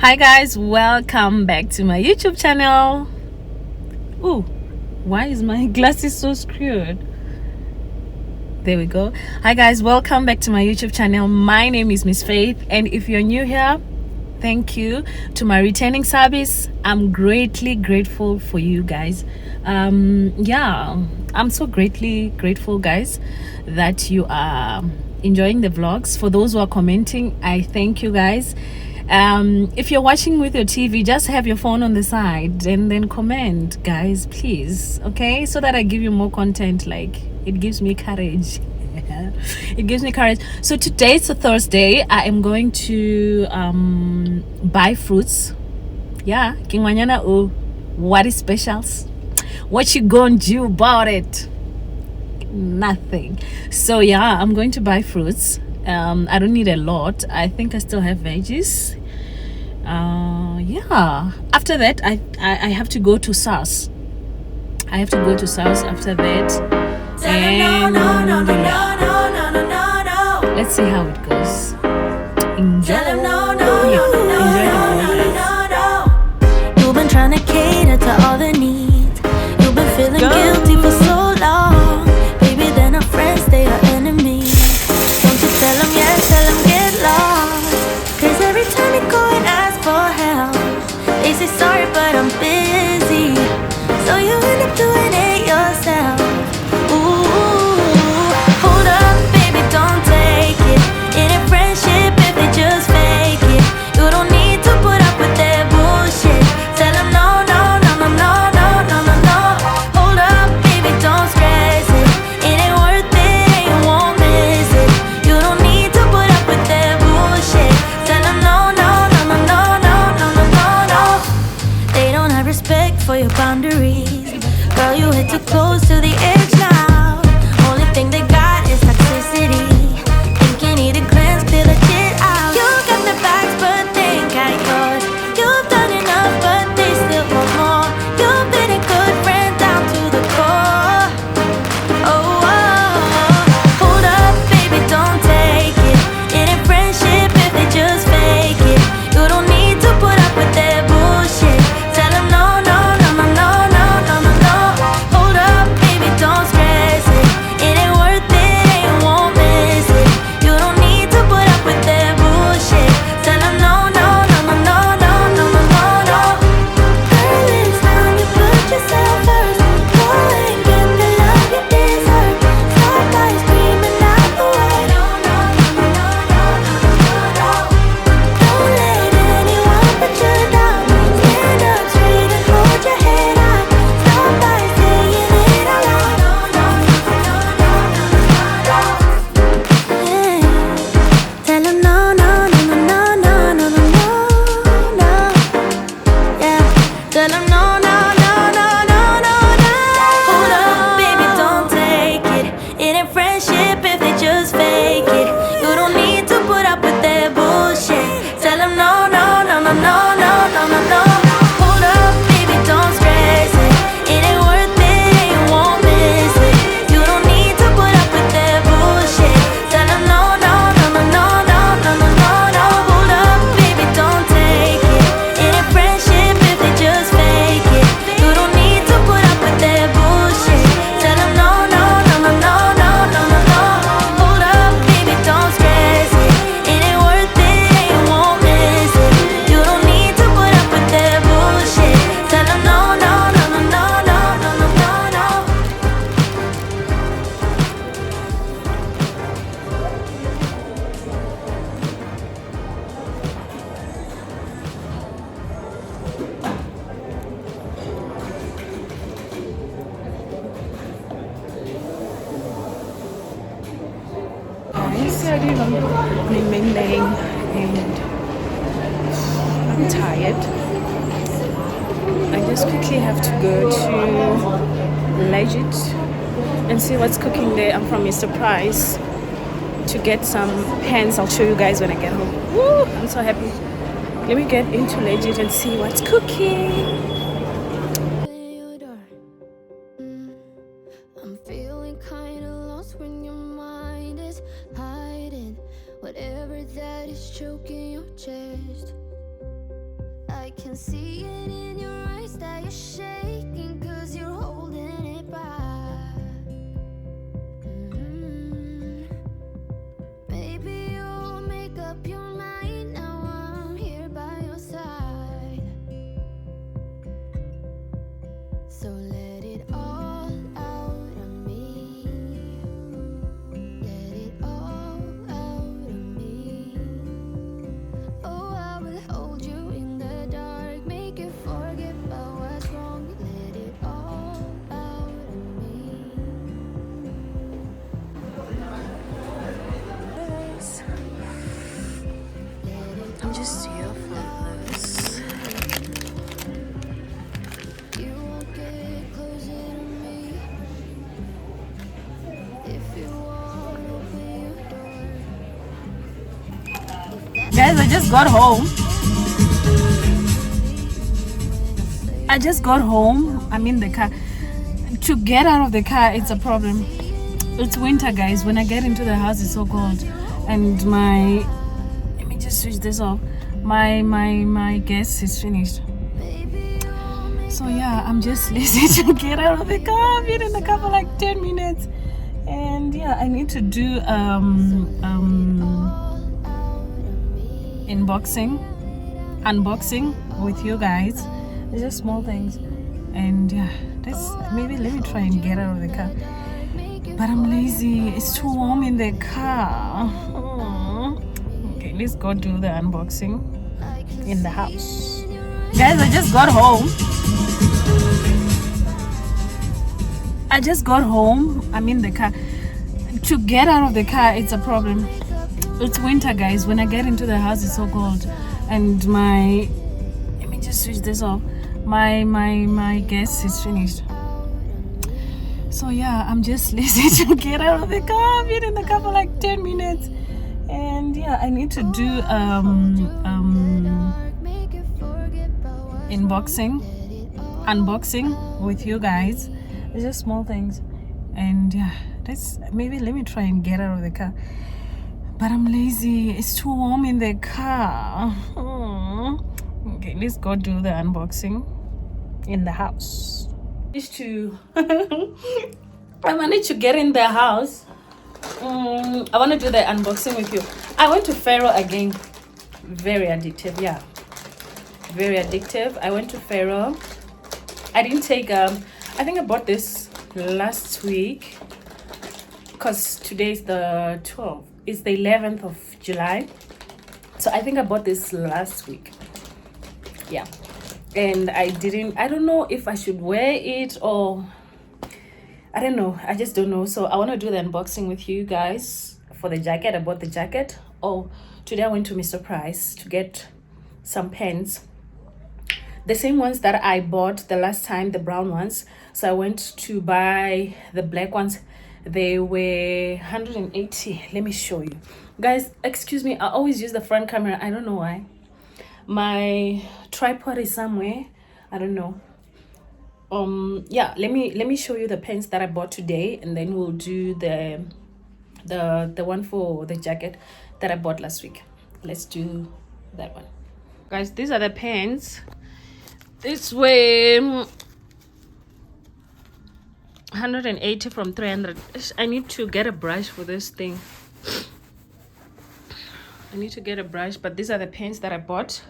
Hi guys, welcome back to my YouTube channel. Ooh, why is my glasses so screwed? There we go. Hi guys, welcome back to my YouTube channel. My name is Miss Faith, and if you're new here, thank you. To my returning subs, I'm greatly grateful for you guys. Yeah, I'm so greatly grateful, guys, that you are enjoying the vlogs. For those who are commenting, I thank you guys. If you're watching with your TV, just have your phone on the side and then comment, guys, please, okay, so that I give you more content. Like, it gives me courage. It gives me courage. So today's a Thursday. I am going to buy fruits. Yeah, Kingwanyana. Oh, what is specials? What you gonna do about it? Nothing. So yeah, I'm going to buy fruits. I don't need a lot. I think I still have veggies. Yeah, after that I have to go to SARS. I have to go to SARS after that, and let's see how it goes. Enjoy. You've been trying to cater to all the needs. You've been feeling guilty for so long. Baby, they're not friends, they are enemies. Don't you tell them yes, tell them get lost. Cause every time you go and ask for help, they say sorry but I'm busy. So you end up doing it yourself. Ooh, hold up, baby, don't take it. It ain't friendship if they just fake it. You don't need to put up with their bullshit. Tell them no, no, no, no, no, no, no, no, no. Hold up, baby, don't stress it. It ain't worth it and you won't miss it. You don't need to put up with their bullshit. Tell them no, no, no, no, no, no, no, no, no, no. They don't have respect for your boundaries. Girl, you hit too close to the edge now. Only thing they got is toxicity. Think you need a glance, clear the shit out. You got the facts, but they ain't got yours. You've done enough, but they still want more. You've been a good friend down to the core. Oh, hold up, baby, don't take it. It ain't friendship if they just fake it. You don't need to put up with their bullshit. Tell them no, no, no, no, no, no, no, no, no. Hold up, baby, don't stress it. It ain't worth it and you won't miss it. You don't need to put up with their bullshit. Tell them no, no, no, no, no, no, no, no, no, no. Girl, it's time you put yourself first. Go and get the love you deserve. Stop by screaming out the word. No, no, no, no, no, no, no, no. Don't let anyone put you down. Stand up straight and hold your head high. Stop by saying it out loud. No, no, no, no, no, no, no, no. Hey, tell 'em no, no, no, no, no, no, no, no, no. Yeah, tell 'em no, no, no, no, no, no, no. Hold up, baby, don't take it. It ain't friendship if they just fake it. You don't need to put up with their bullshit. Tell 'em no, no, no, no, no, no, no, no, no. Hold up, baby, don't stress it. It ain't worth it and you won't miss it. You don't need to put up with their bullshit. Tell 'em no, no, no, no, no, no, no, no, no, no. Hold up, baby, don't take it. It ain't friendship if they just fake it. You don't need to put up with their bullshit. Tell 'em no, no, no, no, no, no, no, no, no. Hold up, baby, don't stress it. It ain't worth it and you won't miss it. You don't need to put up with their bullshit. Tell 'em no, no, no, no, no, no, no, no, no, no. Guys, and I'm tired. I just quickly have to go to Legit and see what's cooking there. I'm from Mr. Price to get some pens. I'll show you guys when I get home. Woo, I'm so happy. Let me get into Legit and see what's cooking. I'm feeling kinda lost when your mind is hiding whatever that is choking your chest. I can see it in your eyes that you're shaking, 'cause you're holding it back. Maybe you'll make up your mind. Now I'm here by your side. So let it all out of me. Let it all out of me. Oh, I will hold you in the dark, make you forget about what's wrong. Let it all out of me. I'm just here for this. You won't get closer to me if you won't open your door. Guys, I just got home. I'm in the car. To get out of the car, it's a problem. It's winter, guys. When I get into the house, it's so cold. And let me just switch this off. My gas is finished. So yeah, I'm just lazy to get out of the car. I've been in the car for like 10 minutes. And yeah, I need to do unboxing with you guys. It's just small things. And yeah, maybe let me try and get out of the car. But I'm lazy. It's too warm in the car. Okay, let's go do the unboxing in the house. Guys, I just got home. I'm in the car. To get out of the car, it's a problem. It's winter, guys. When I get into the house, it's so cold. And let me just switch this off. My gas is finished. So yeah, I'm just lazy to get out of the car. I've been in the car for like 10 minutes. And yeah, I need to do unboxing with you guys. It's just small things. And yeah, maybe let me try and get out of the car. But I'm lazy. It's too warm in the car. Okay, let's go do the unboxing in the house. I managed to get in the house. I want to do the unboxing with you. I went to Faro again. Very addictive, yeah. Very addictive. I went to Faro. I didn't take I think I bought this last week because today is the 12th. It's the 11th of July. So I think I bought this last week. Yeah. And I don't know if I should wear it or I don't know. I just don't know. So I want to do the unboxing with you guys for the jacket. I bought the jacket. Oh, today I went to Mr. Price to get some pens. The same ones that I bought the last time, the brown ones. So I went to buy the black ones. They were 180. Let me show you. Guys, excuse me. I always use the front camera. I don't know why. My tripod is somewhere. I don't know. Yeah, let me show you the pens that I bought today, and then we'll do the one for the jacket that I bought last week. Let's do that one. Guys, these are the pens. This way 180 from 300. I need to get a brush for this thing. I need to get a brush, but these are the pens that I bought.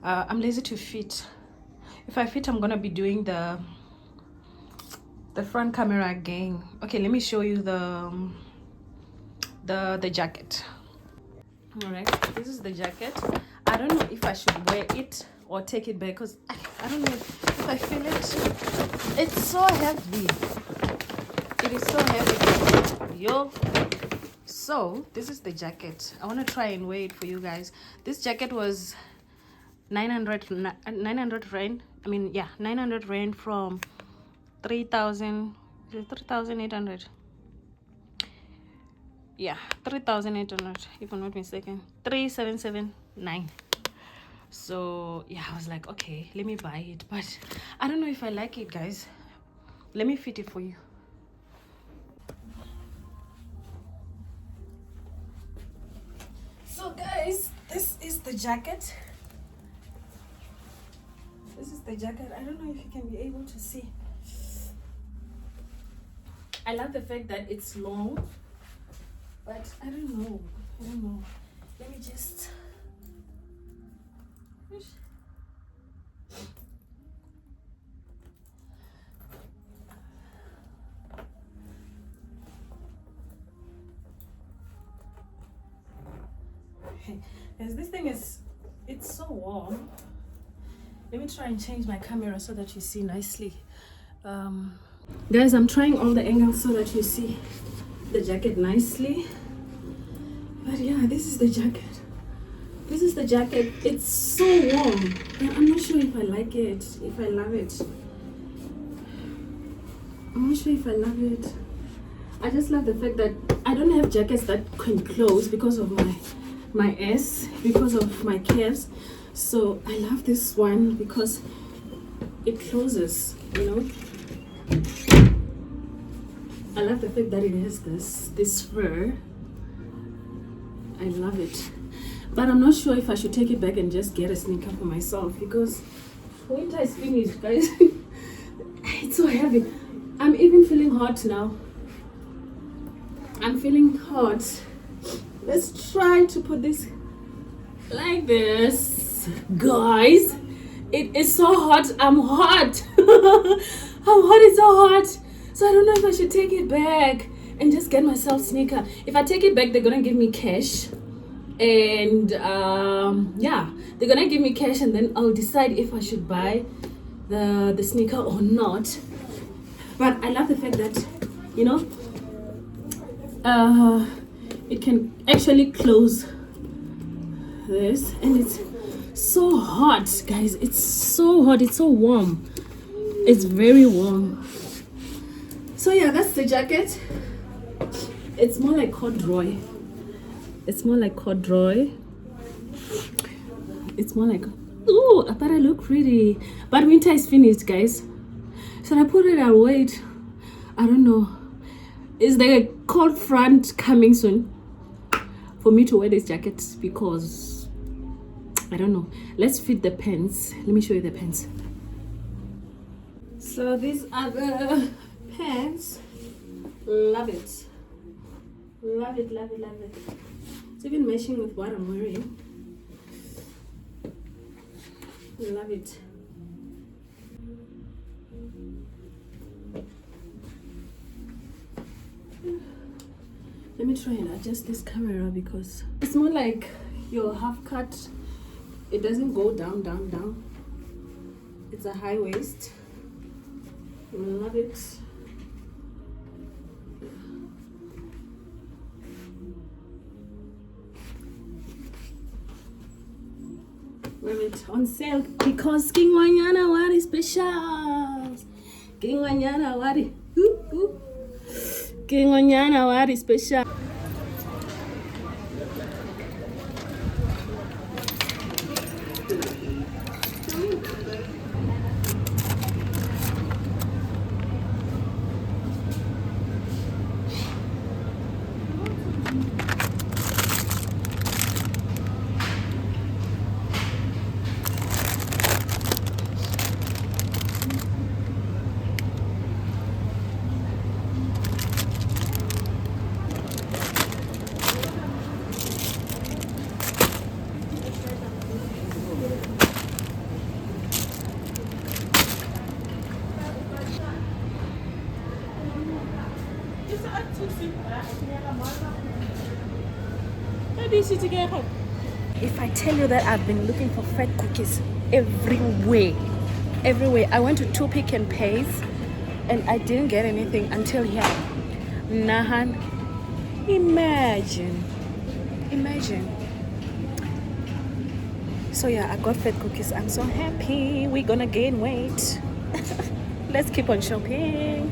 I'm lazy to fit. If I fit, I'm gonna be doing the front camera again. Okay, let me show you the jacket. All right, this is the jacket. I don't know if I should wear it or take it back because I don't know if I feel it. It's so heavy. It is so heavy. Yo. So this is the jacket. I want to try and wear it for you guys. This jacket was 900 rand. I mean, yeah, 900 rand from 3,800. Yeah, 3,800 if I'm not mistaken. 3,779. So yeah, I was like, okay, let me buy it, but I don't know if I like it, guys. Let me fit it for you. So guys, this is the jacket. the jacket. I don't know if you can be able to see. I love the fact that it's long, but I don't know. Let me just. As this thing it's so warm. Let me try and change my camera so that you see nicely. Guys, I'm trying all the angles so that you see the jacket nicely. But yeah, this is the jacket. It's so warm. I'm not sure if I like it, if I love it. I'm not sure if I love it. I just love the fact that I don't have jackets that can close because of my ass, because of my calves. So I love this one because it closes, you know. I love the fact that it has this fur. I love it. But I'm not sure if I should take it back and just get a sneaker for myself because winter is finished, guys. It's so heavy. I'm even feeling hot now. I'm feeling hot. Let's try to put this like this. Guys, it is so hot. I'm hot. I'm hot. It's so hot. So I don't know if I should take it back and just get myself sneaker. If I take it back, they're gonna give me cash. And yeah, they're gonna give me cash and then I'll decide if I should buy the sneaker or not. But I love the fact that, you know, it can actually close this, and it's so hot, guys. It's so hot. It's so warm. It's very warm. So yeah, that's the jacket. It's more like corduroy. It's more like, oh, I thought I look pretty. But winter is finished, guys. Should I put it or wait? I don't know. Is there a cold front coming soon for me to wear this jacket? Because I don't know. Let's fit the pants. Let me show you the pants. So these are the pants. Love it. Love it. It's even matching with what I'm wearing. Love it. Let me try and adjust this camera because it's more like your half cut. It doesn't go down. It's a high waist. Love it. Love it. On sale because King Wanyana Wari specials. King Wanyana Wari. King Wanyana Wari special. If I tell you that I've been looking for fat cookies everywhere, I went to two Pick n Pays and I didn't get anything until here. Nahan, imagine. So yeah, I got fat cookies. I'm so happy. We're gonna gain weight. Let's keep on shopping.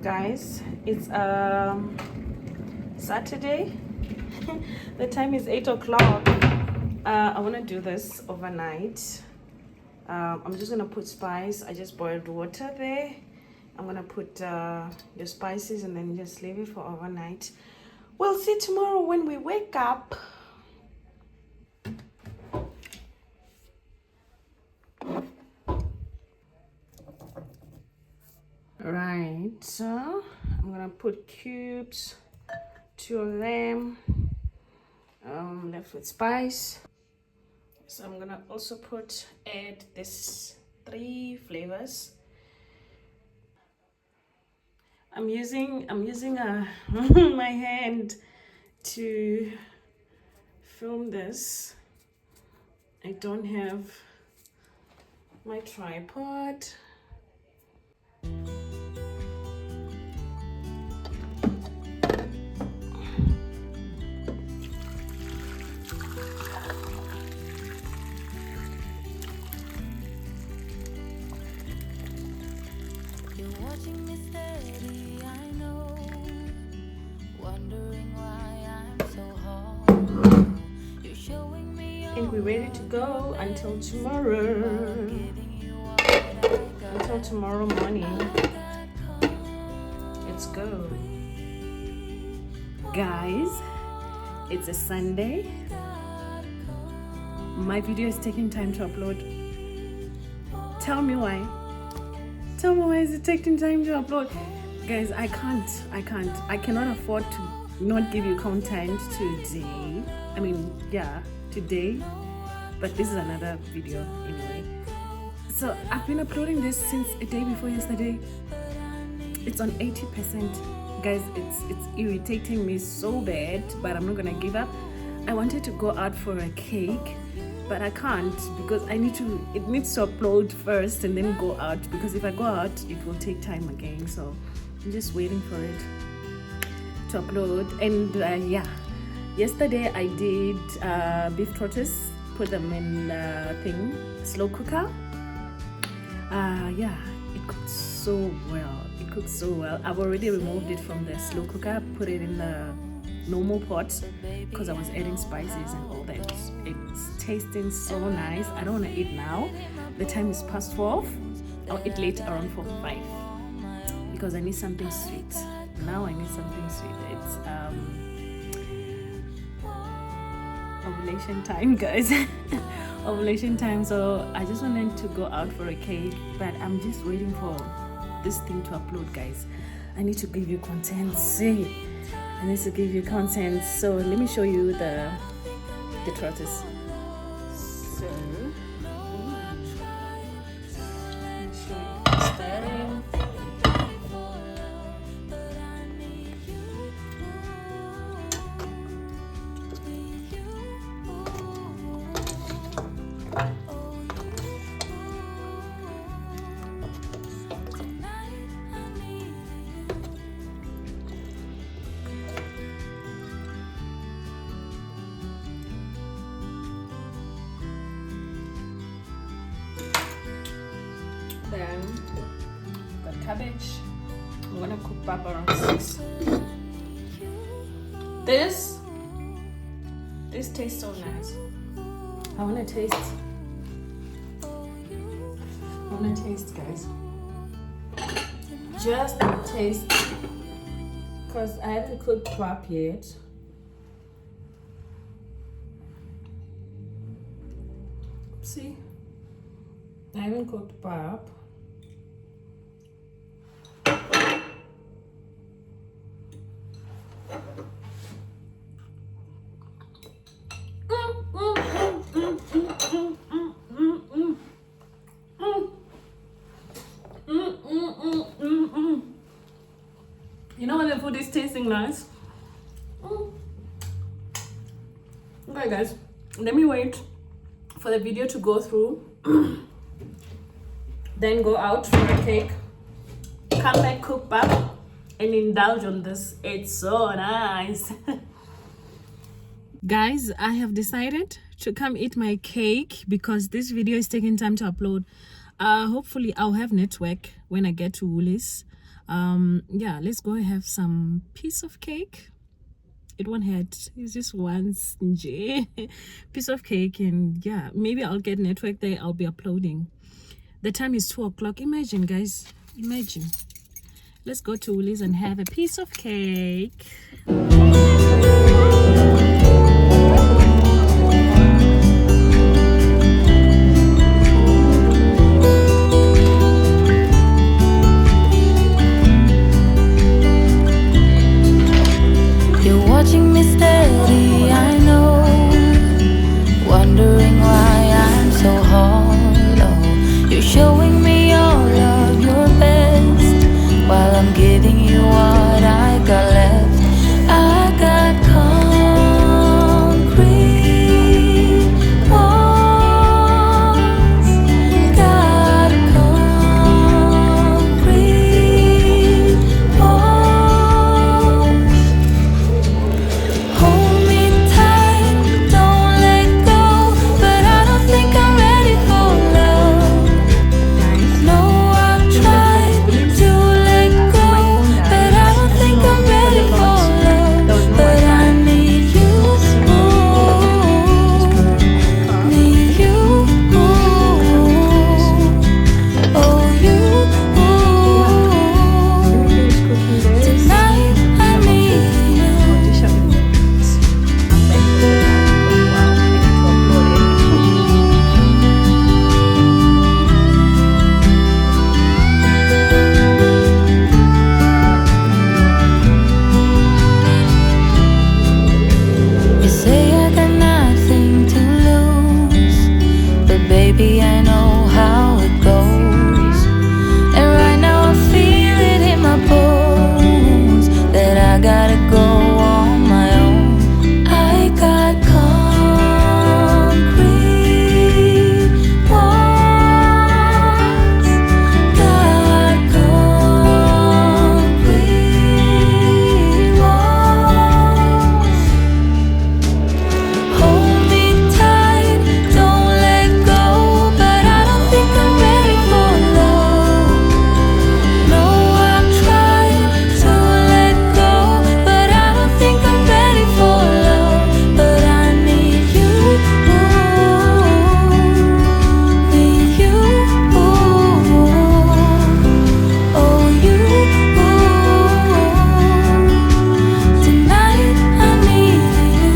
Guys, it's Saturday. The time is 8 o'clock I want to do this overnight. I'm just gonna put spice. I just boiled water there. I'm gonna put your spices and then just leave it for overnight. We'll see tomorrow when we wake up. Right, so I'm gonna put cubes, 2 of them. Left with spice. So I'm gonna also add this 3 flavors. I'm using my hand to film this. I don't have my tripod. You're watching me steady, I know. Wondering why I'm so hard. You're showing me I think we're ready to go until tomorrow. Until tomorrow morning. Let's go. Guys, it's a Sunday. My video is taking time to upload. Tell me why. Tell me why is it taking time to upload? Guys, I cannot afford to not give you content today. I mean, yeah, today. But this is another video anyway. So I've been uploading this since a day before yesterday. It's on 80%. Guys, it's irritating me so bad, but I'm not gonna give up. I wanted to go out for a cake, but I can't because it needs to upload first and then go out, because if I go out it will take time again. So I'm just waiting for it to upload. And yeah, yesterday I did beef trotters, put them in slow cooker. Yeah, it cooked so well. I've already removed it from the slow cooker, put it in the normal pot because I was adding spices and all that. It's tasting so nice. I don't want to eat now. The time is past 12. I'll eat later around 4 or 5 because I need something sweet. Now I need something sweet. It's ovulation time, guys. Ovulation time. So I just wanted to go out for a cake, but I'm just waiting for this thing to upload, guys. I need to give you content. See, I need to give you content. So let me show you the trotters. So let me show you the styling. Then got cabbage. I'm gonna cook pap around 6. This tastes so nice. I wanna taste, guys. Just taste, because I haven't cooked pap yet. See, I haven't cooked pap. You know when the food is tasting nice? Okay, guys, let me wait for the video to go through. Then go out for a cake, come back, cook pap, and indulge on this. It's so nice. Guys, I have decided to come eat my cake because this video is taking time to upload. Hopefully I'll have network when I get to Woolies. Yeah, let's go have some piece of cake. It won't hurt. It's just once piece of cake, and yeah, maybe I'll get network there. I'll be uploading. The time is 2 o'clock. Imagine, guys. Imagine. Let's go to Woolies and have a piece of cake. You're watching me steady, I know, wondering why I'm so hollow. You're showing me all of your best, while I'm giving you what I got left. I got concrete walls, got concrete walls. Hold me tight, don't let go, but I don't think I'm ready for love. No, I've tried to let go, but I don't think I'm ready for love. But I need you, need you, oh you. Tonight I need you. You say I got nothing to lose, but baby, I know how it goes. And right now I feel it in my bones that I gotta go on my own. I got concrete walls, got concrete walls. Hold me tight, don't let go, but I don't think I'm ready for love. No, I've tried to let go, but I don't think I'm ready for love. But I need you, need you, oh you. Tonight I need you.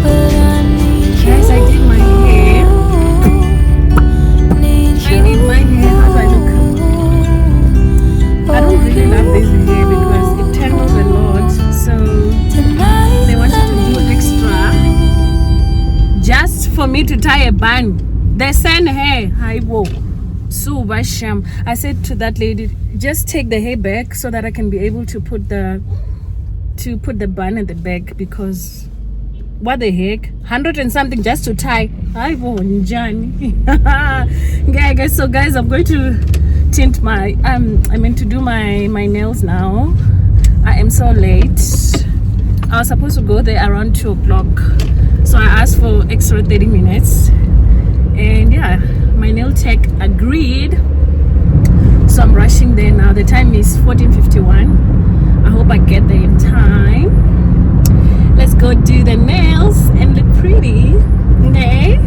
But I need you. Guys, I did my hair. Need I need my hair. How do I look? I don't really love this hair because it tangles a lot. So they wanted to do extra just for me to tie a bun. They send hair. Hi, whoa. So Basham. I said to that lady, just take the hair back so that I can be able to put the bun at the back, because what the heck, 100 and something just to tie. Hi, whoa, Njani. Yeah, guys. So guys, I'm going to tint my I meant to do my nails now. I am so late. I was supposed to go there around 2 o'clock, so I asked for extra 30 minutes, and yeah, my nail tech agreed, so I'm rushing there now. The time is 14:51. I hope I get there in time. Let's go do the nails and look pretty. Okay.